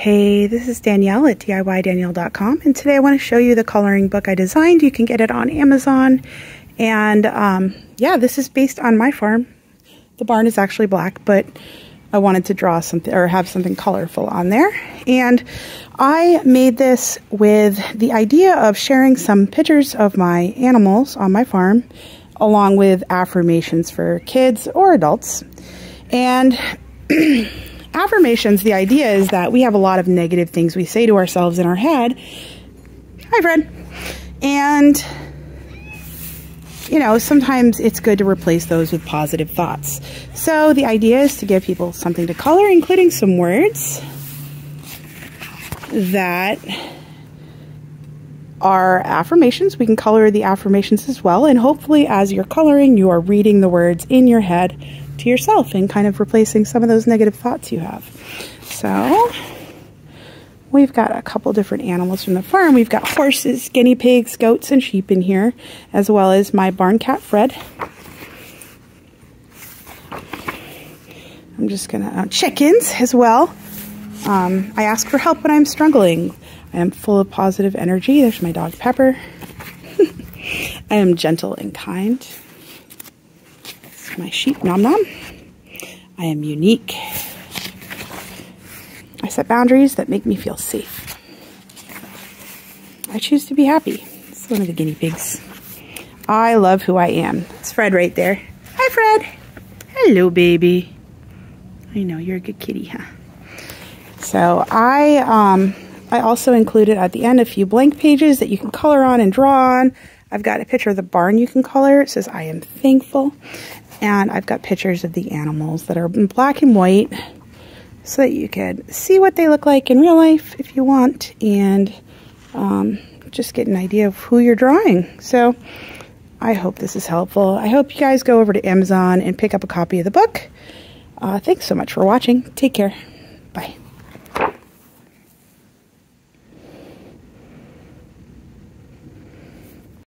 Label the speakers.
Speaker 1: Hey, this is Danielle at 𝐷IYDanielle.com, and today I want to show you the coloring book I designed. You can get it on Amazon, and yeah, this is based on my farm. The barn is actually black, but I wanted to draw something or have something colorful on there, and I made this with the idea of sharing some pictures of my animals on my farm, along with affirmations for kids or adults. And affirmations, the idea is that we have a lot of negative things we say to ourselves in our head. Hi, Fred. And, you know, sometimes it's good to replace those with positive thoughts. So the idea is to give people something to color, including some words that are affirmations. We can color the affirmations as well. And hopefully as you're coloring, you are reading the words in your head to yourself and kind of replacing some of those negative thoughts you have. So we've got a couple different animals from the farm. We've got horses, guinea pigs, goats, and sheep in here, as well as my barn cat, Fred. I'm just gonna, chickens as well. I ask for help when I'm struggling. I am full of positive energy. There's my dog, Pepper. I am gentle and kind. My sheep, Nom Nom. I am unique. I set boundaries that make me feel safe. I choose to be happy. It's one of the guinea pigs. I love who I am. It's Fred right there. Hi, Fred. Hello, baby. I know, you're a good kitty, huh? So I also included at the end a few blank pages that you can color on and draw on. I've got a picture of the barn you can color. It says, I am thankful. And I've got pictures of the animals that are in black and white so that you can see what they look like in real life if you want, and just get an idea of who you're drawing. So I hope this is helpful. I hope you guys go over to Amazon and pick up a copy of the book. Thanks so much for watching. Take care. Bye.